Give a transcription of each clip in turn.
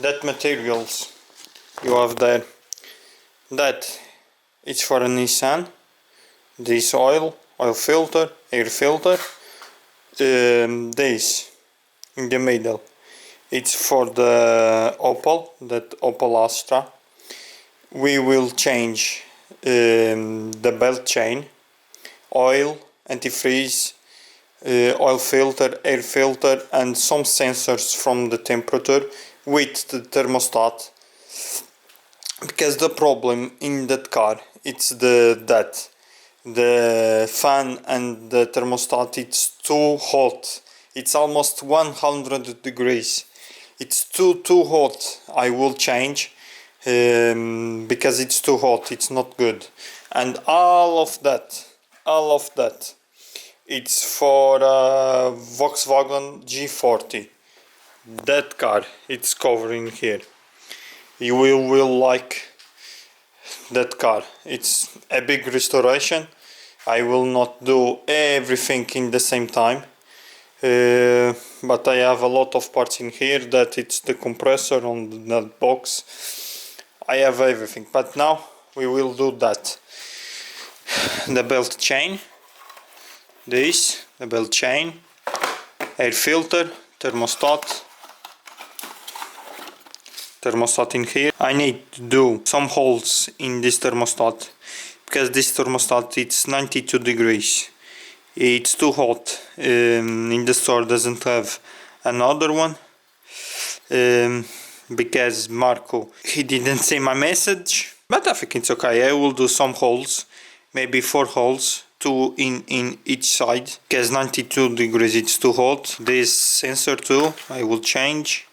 That materials you have there, that it's for a Nissan. This oil filter, air filter. This in the middle, it's for the Opel, that Opel Astra. We will change the belt chain, oil, antifreeze, oil filter, air filter, and some sensors from the temperature with the thermostat, because the problem in that car it's that the fan and the thermostat, it's too hot. It's almost 100 degrees. It's too hot. I will change because it's too hot. It's not good. And all of that it's for Volkswagen G40. That car, it's covering here. You will like that car. It's a big restoration. I will not do everything in the same time, but I have a lot of parts in here. That it's the compressor on that box. I have everything, but now we will do that. The belt chain, the belt chain, air filter, thermostat in here. I need to do some holes in this thermostat, because this thermostat, it's 92 degrees. It's too hot. In the store doesn't have another one, because Marco, he didn't see my message, but I think it's okay. I will do some holes, maybe 4 holes, 2 in each side, because 92 degrees it's too hot. This sensor too I will change.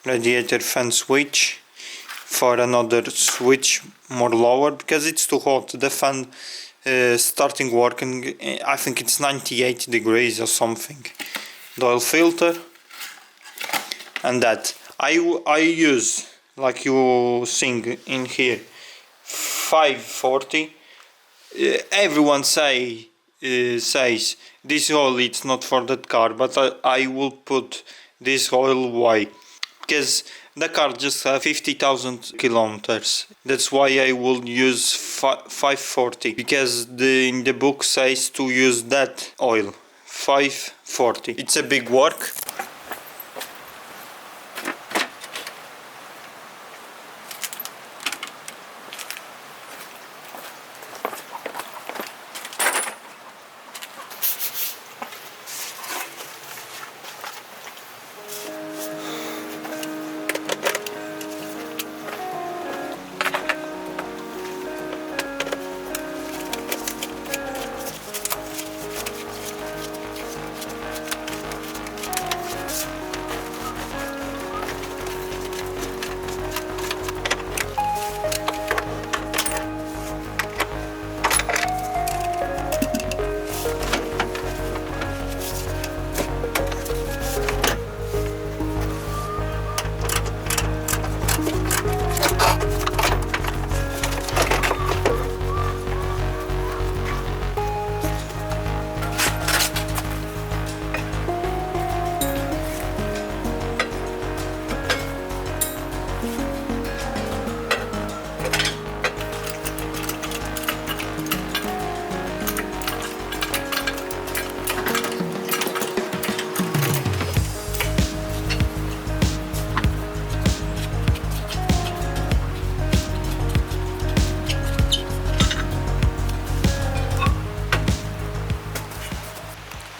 Radiator fan switch for another switch more lower, because it's too hot. The fan starting working, I think it's 98 degrees or something. The oil filter, and that I use, like you sing in here, 540. Everyone say says this oil it's not for that car, but I will put this oil. Why? Because the car just has 50,000 kilometers. That's why I will use 540, because in the book says to use that oil 540. It's a big work.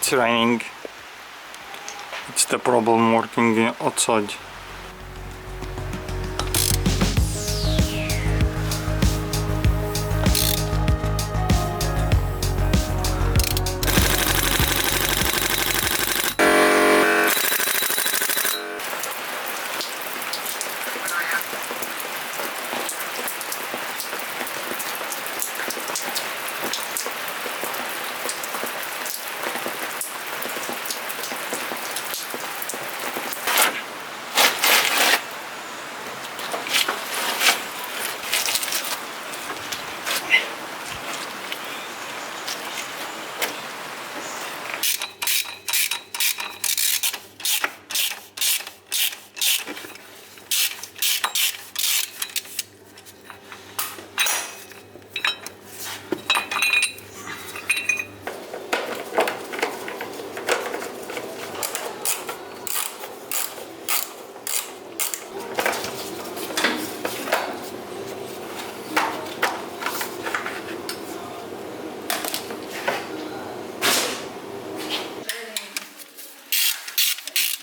It's raining. It's the problem working outside.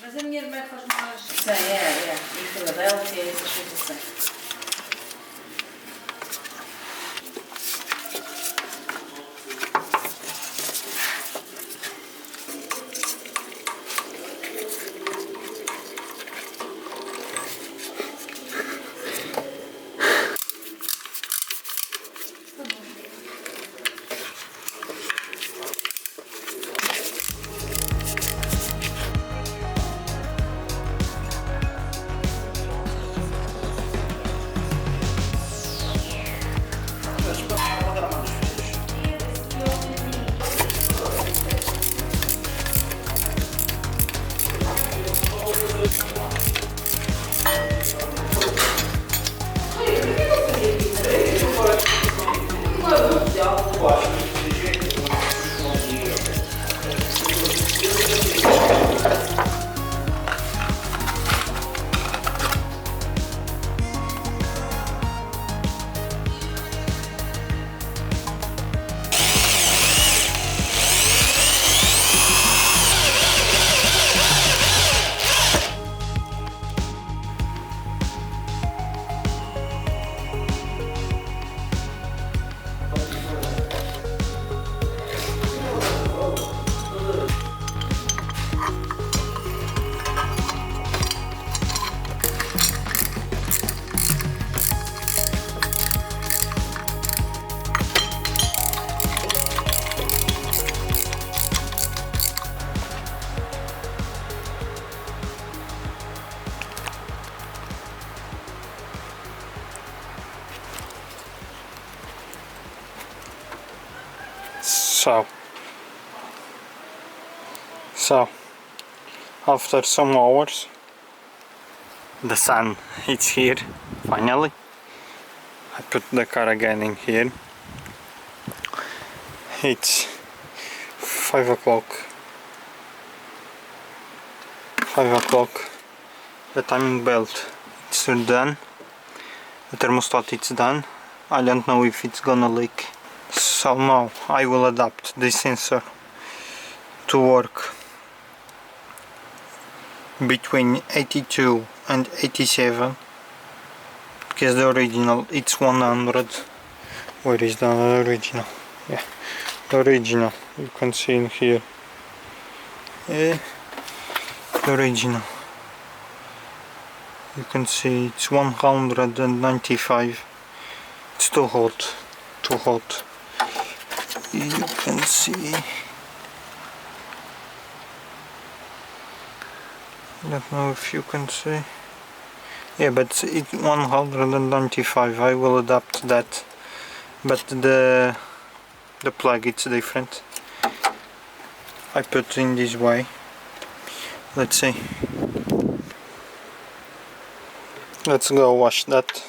Mas a minha irmã faz mais. Sim, é. Em Filadélfia, essas coisas assim. So So after some hours the sun is here finally. I put the car again in here. It's 5 o'clock. 5 o'clock. The timing belt it's done. The thermostat is done. I don't know if it's gonna leak. So now I will adapt this sensor to work between 82 and 87, because the original it's 100. Where is the original? Yeah, the original you can see in here. The original you can see it's 195. It's too hot, too hot. You can see. I don't know if you can see. Yeah, but it's 195. I will adapt that. But the plug it's different. I put in this way. Let's see. Let's go wash that.